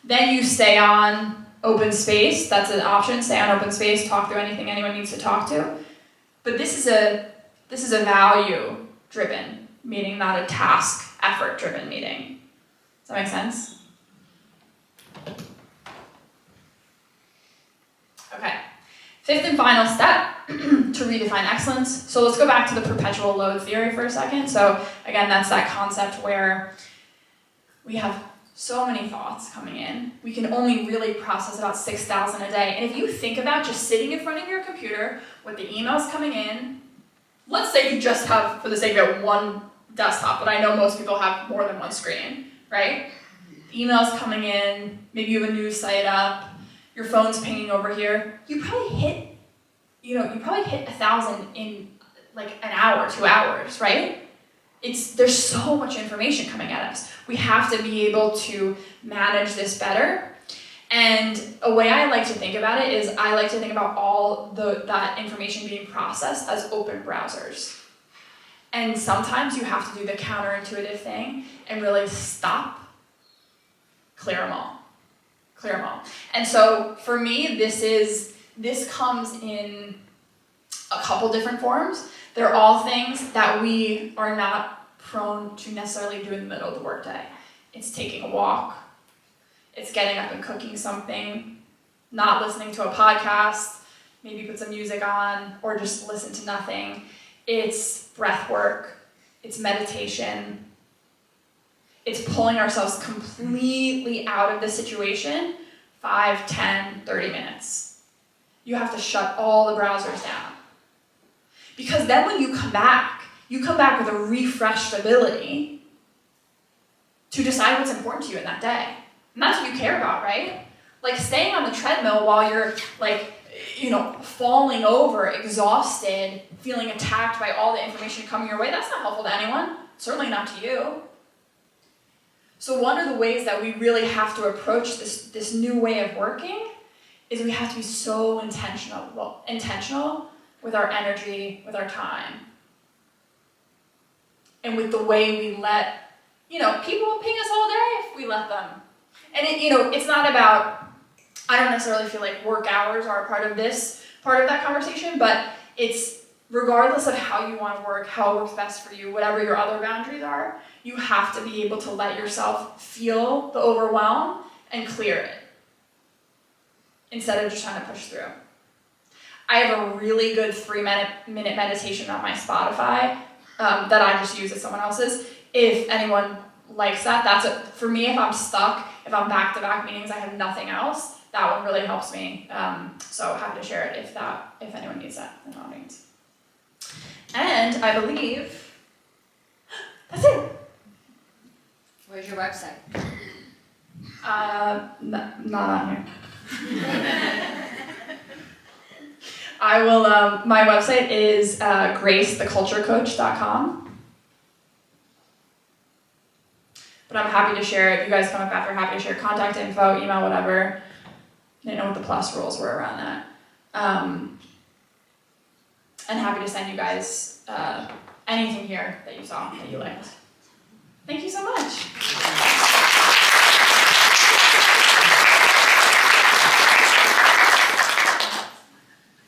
Then you stay on open space. That's an option. Stay on open space, talk through anything anyone needs to talk to. But this is a value-driven meeting, not a task, effort-driven meeting. Does that make sense? Okay. 5th and final step to redefine excellence. So let's go back to the perpetual load theory for a second. So again, that's that concept where we have so many thoughts coming in. We can only really process about 6,000 a day. And if you think about just sitting in front of your computer with the emails coming in, let's say you just have, for the sake of it, one desktop, but I know most people have more than one screen, right? Emails coming in, maybe you have a news site up, your phone's pinging over here. You probably hit 1,000 in like an hour, 2 hours, right? There's so much information coming at us. We have to be able to manage this better. And a way I like to think about it is I like to think about all that information being processed as open browsers. And sometimes you have to do the counterintuitive thing and really stop, clear them all. Clear them all. And so for me, this comes in a couple different forms. They're all things that we are not prone to necessarily do in the middle of the workday. It's taking a walk. It's getting up and cooking something, not listening to a podcast, maybe put some music on, or just listen to nothing. It's breath work. It's meditation. It's pulling ourselves completely out of the situation, 5, 10, 30 minutes. You have to shut all the browsers down. Because then when you come back with a refreshed ability to decide what's important to you in that day. And that's what you care about, right? Like staying on the treadmill while you're falling over, exhausted, feeling attacked by all the information coming your way, that's not helpful to anyone, certainly not to you. So one of the ways that we really have to approach this new way of working is we have to be so intentional with our energy, with our time, and with the way we let, people will ping us all day if we let them. And it's not about, I don't necessarily feel like work hours are a part of that conversation, but it's regardless of how you want to work, how it works best for you, whatever your other boundaries are, you have to be able to let yourself feel the overwhelm and clear it instead of just trying to push through. I have a really good 3-minute meditation on my Spotify that I just use as someone else's. If anyone likes that, that's it. For me, if I'm stuck, if I'm back-to-back meetings, I have nothing else, that one really helps me. So happy to share it if anyone needs that in the audience. And I believe that's it. Where's your website? Not on here. I will, my website is gracetheculturecoach.com. But I'm happy to share, if you guys come up after, happy to share contact info, email, whatever. I didn't know what the plus rules were around that. And happy to send you guys anything here that you saw that you liked. Thank you so much.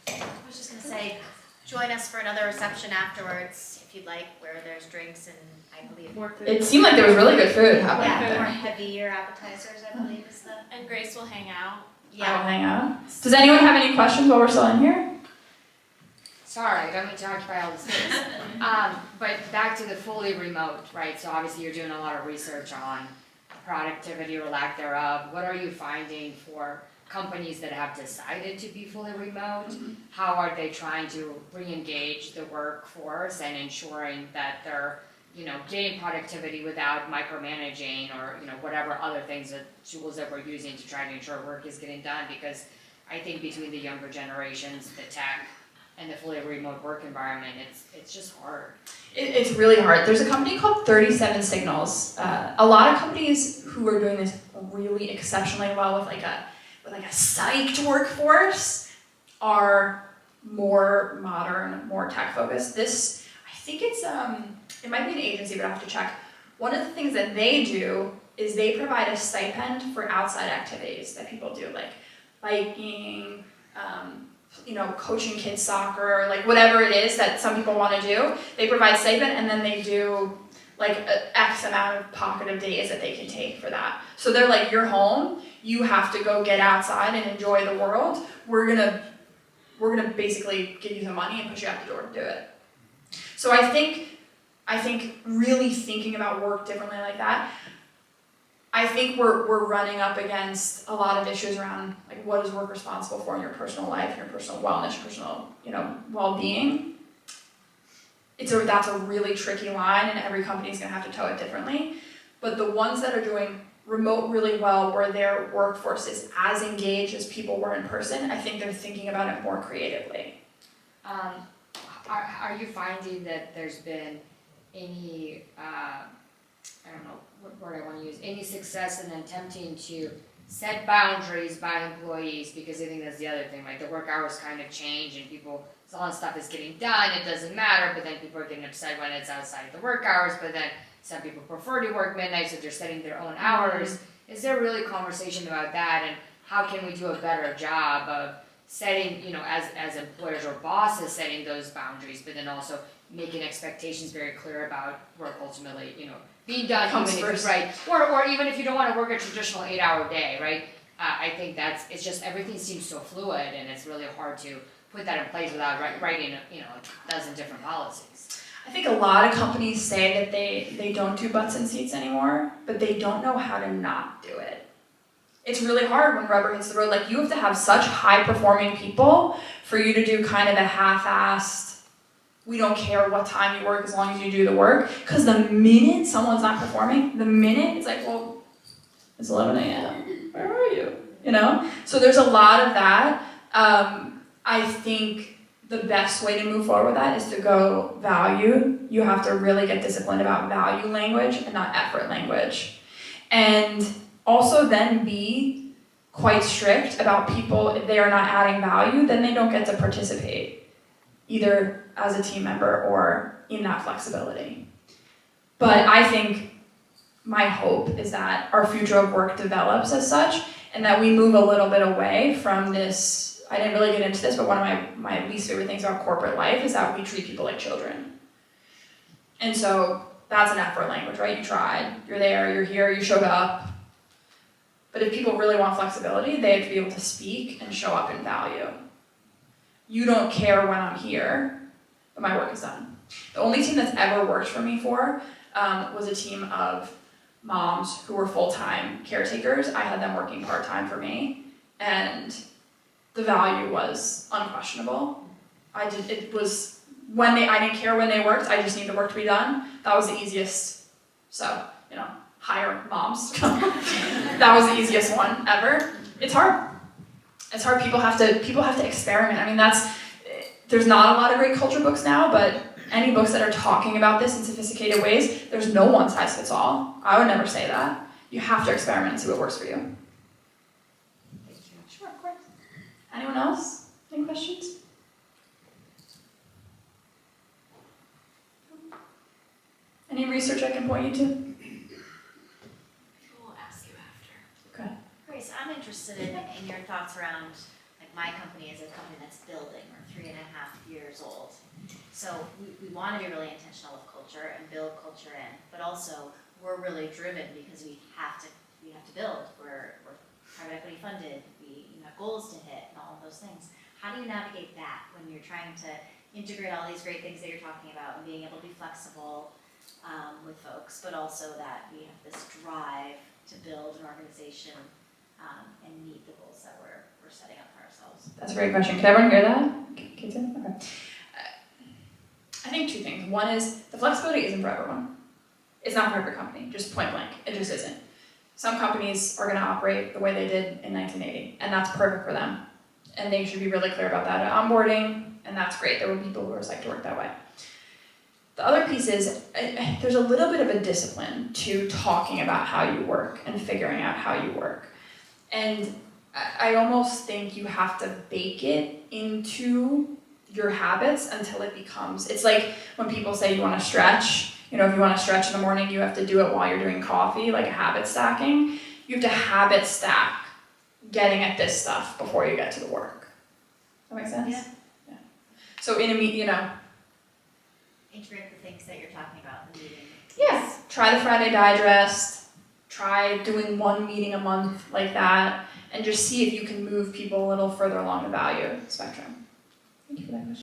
I was just gonna say, join us for another reception afterwards if you'd like, where there's drinks and I believe more food. It seemed like there was really good food happening Yeah, out more there. heavier appetizers, I believe is the. And Grace will hang out. I will hang out. Does anyone have any questions while we're still in here? Sorry, I don't mean to occupy all the space. But back to the fully remote, right? So obviously you're doing a lot of research on productivity or lack thereof. What are you finding for companies that have decided to be fully remote? How are they trying to re-engage the workforce and ensuring that they're, getting productivity without micromanaging or, whatever other things, tools that we're using to try to ensure work is getting done? Because I think between the younger generations, the tech, and the fully remote work environment, it's just hard. It's really hard. There's a company called 37 Signals. A lot of companies who are doing this really exceptionally well with like a psyched workforce are more modern, more tech focused. I think it might be an agency, but I have to check. One of the things that they do is they provide a stipend for outside activities that people do, like biking, coaching kids soccer, like whatever it is that some people want to do. They provide stipend and then they do like an X amount of pocket of days that they can take for that. So they're like, you're home, you have to go get outside and enjoy the world. We're gonna basically give you the money and push you out the door to do it. So I think really thinking about work differently like that, I think we're running up against a lot of issues around like what is work responsible for in your personal life, your personal wellness, personal, well-being. That's a really tricky line, and every company is going to have to toe it differently. But the ones that are doing remote really well, where their workforce is as engaged as people were in person, I think they're thinking about it more creatively. Are you finding that there's been any, I don't know what word I want to use, any success in attempting to set boundaries by employees, because I think that's the other thing, right? The work hours kind of change and people, as long as stuff is getting done, it doesn't matter, but then people are getting upset when it's outside the work hours, but then some people prefer to work midnight, so they're setting their own hours. Is there really conversation about that, and how can we do a better job of setting, as employers or bosses, setting those boundaries, but then also making expectations very clear about work ultimately, being done Comes even if first. right, or even if you don't want to work a traditional 8-hour day, right? I think it's just everything seems so fluid, and it's really hard to put that in place without writing, a dozen different policies. I think a lot of companies say that they don't do butts in seats anymore, but they don't know how to not do it. It's really hard when rubber hits the road. Like, you have to have such high-performing people for you to do kind of the half-assed, we don't care what time you work as long as you do the work. Because the minute someone's not performing, it's like, well, it's 11 a.m. Where are you? So there's a lot of that. I think the best way to move forward with that is to go value. You have to really get disciplined about value language and not effort language. And also then be quite strict about people. If they are not adding value, then they don't get to participate, either as a team member or in that flexibility. But I think my hope is that our future of work develops as such, and that we move a little bit away from this. I didn't really get into this, but one of my least favorite things about corporate life is that we treat people like children. And so that's an effort language, right? You tried, you're there, you're here, you showed up. But if people really want flexibility, they have to be able to speak and show up in value. You don't care when I'm here, but my work is done. The only team that's ever worked for me was a team of moms who were full-time caretakers. I had them working part-time for me, and the value was unquestionable. I didn't care when they worked, I just needed the work to be done. That was the easiest. So, hire moms. That was the easiest one ever. It's hard. It's hard. People have to experiment. I mean, there's not a lot of great culture books now, but any books that are talking about this in sophisticated ways, there's no one size fits all. I would never say that. You have to experiment and see what works for you. Thank you. Sure, of course. Anyone else? Any questions? Any research I can point you to? We'll ask you after. Okay. Grace, I'm interested in your thoughts around, like, my company is a company that's building, we're 3.5 years old. So we want to be really intentional with culture and build culture in, but also we're really driven because we have to build. We're private equity funded, we have goals to hit and all of those things. How do you navigate that when you're trying to integrate all these great things that you're talking about and being able to be flexible with folks, but also that we have this drive to build an organization and meet the goals that we're setting up for ourselves? That's a great question. Can everyone hear that? Okay. I think two things. One is the flexibility isn't for everyone. It's not for every company, just point blank. It just isn't. Some companies are going to operate the way they did in 1980, and that's perfect for them. And they should be really clear about that at onboarding, and that's great. There will be people who are psyched to work that way. The other piece is there's a little bit of a discipline to talking about how you work and figuring out how you work. And I almost think you have to bake it into your habits until it becomes, it's like when people say you want to stretch, if you want to stretch in the morning, you have to do it while you're doing coffee, like a habit stacking. You have to habit stack getting at this stuff before you get to the work. Does that make sense? Yeah. So Integrate the things that you're talking about in the meeting. yes, try the Friday Digest, try doing one meeting a month like that, and just see if you can move people a little further along the value spectrum. Thank you for that question.